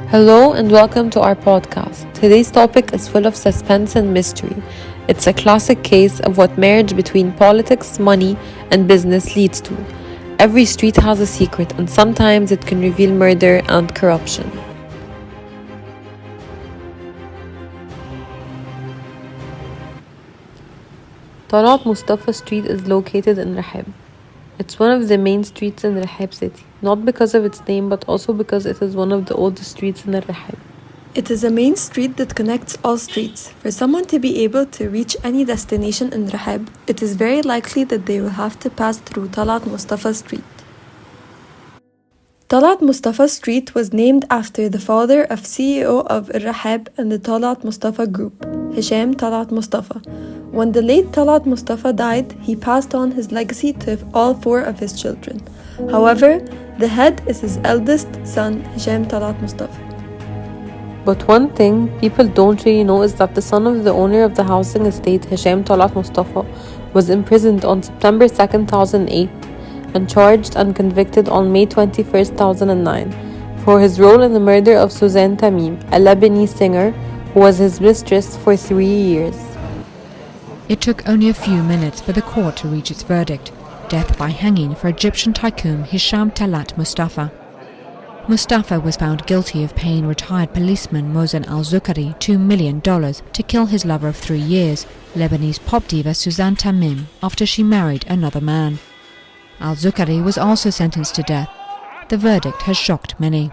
Hello and welcome to our podcast. Today's topic is full of suspense and mystery. It's a classic case of what marriage between politics, money, and business leads to. Every street has a secret, and sometimes it can reveal murder and corruption. Talaat Mostafa Street is located in Rahab. It's one of the main streets in Rahab city, not because of its name but also because it is one of the oldest streets in Rahab. It is a main street that connects all streets. For someone to be able to reach any destination in Rahab, it is very likely that they will have to pass through Talaat Mostafa Street. Talaat Mostafa Street was named after the father of CEO of Rahab and the Talaat Mostafa Group, Hisham Talaat Mostafa. When the late Talaat Mostafa died, he passed on his legacy to all four of his children. However, the head is his eldest son, Hisham Talaat Mostafa. But one thing people don't really know is that the son of the owner of the housing estate, Hisham Talaat Mostafa, was imprisoned on September 2nd, 2008 and charged and convicted on May 21st, 2009 for his role in the murder of Suzanne Tamim, a Lebanese singer who was his mistress for 3 years. It took only a few minutes for the court to reach its verdict: death by hanging for Egyptian tycoon Hisham Talaat Mostafa. Mostafa was found guilty of paying retired policeman Mohsen al-Zukari $2 million to kill his lover of 3 years, Lebanese pop diva Suzanne Tamim, after she married another man. Al-Zukari was also sentenced to death. The verdict has shocked many.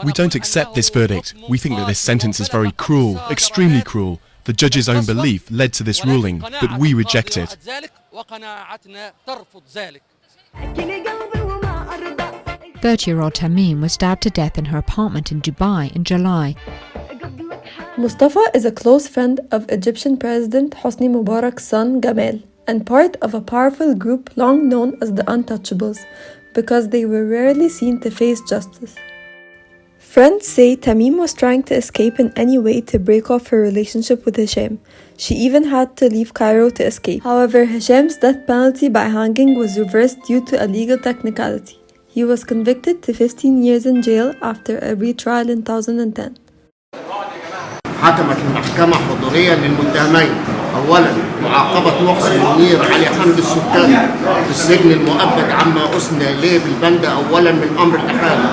We don't accept this verdict. We think that this sentence is very cruel, extremely cruel. The judge's own belief led to this ruling, but we reject it. 30-year-old Tamim was stabbed to death in her apartment in Dubai in July. Mustafa is a close friend of Egyptian President Hosni Mubarak's son Gamal and part of a powerful group long known as the Untouchables because they were rarely seen to face justice. Friends say Tamim was trying to escape in any way to break off her relationship with Hisham. She even had to leave Cairo to escape. However, Hisham's death penalty by hanging was reversed due to a legal technicality. He was convicted to 15 years in jail after a retrial in 2010. حكمت المحكمة حضوريا للمتهمين. أولا معاقبة محسن منير علي حمد السكري بالسجن المؤبد عما أسنى إليه بالبند أولا من أمر الإحالة،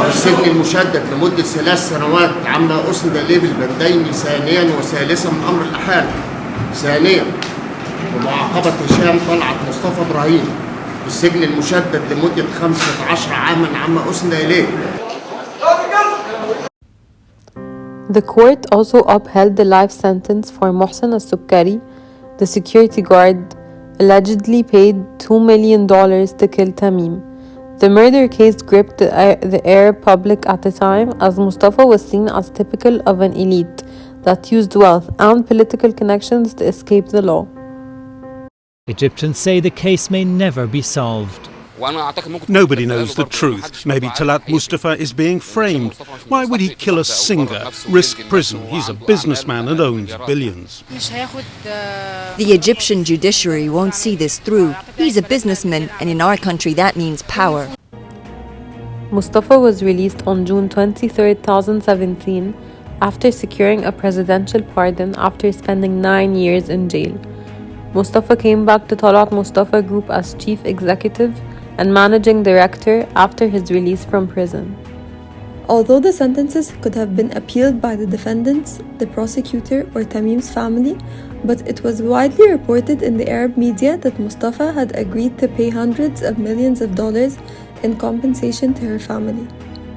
والسجن المشدد لمدة 3 سنوات عما أسند إليه بالبندين ثانيا وثالثا من أمر الإحالة. ثانيا ومعاقبة هشام طلعت مصطفى إبراهيم بالسجن المشدد لمدة 15 عاما عما أسند إليه. The court also upheld the life sentence for Mohsen al-Sukkari, the security guard allegedly paid $2 million to kill Tamim. The murder case gripped the Arab public at the time, as Mostafa was seen as typical of an elite that used wealth and political connections to escape the law. Egyptians say the case may never be solved. Nobody knows the truth. Maybe Talaat Mostafa is being framed. Why would he kill a singer, risk prison? He's a businessman and owns billions. The Egyptian judiciary won't see this through. He's a businessman, and in our country that means power. Mostafa was released on June 23, 2017, after securing a presidential pardon after spending 9 years in jail. Mostafa came back to Talaat Mostafa Group as chief executive and managing director after his release from prison. Although the sentences could have been appealed by the defendants, the prosecutor, or Tamim's family, but it was widely reported in the Arab media that Mostafa had agreed to pay hundreds of millions of dollars in compensation to her family.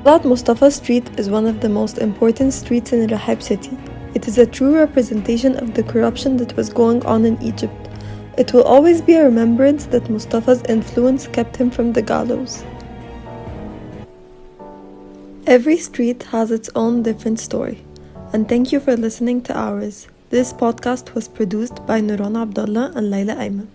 Talaat Mostafa Street is one of the most important streets in Rahab city. It is a true representation of the corruption that was going on in Egypt. It will always be a remembrance that Mostafa's influence kept him from the gallows. Every street has its own different story. And thank you for listening to ours. This podcast was produced by Nouran and Layla.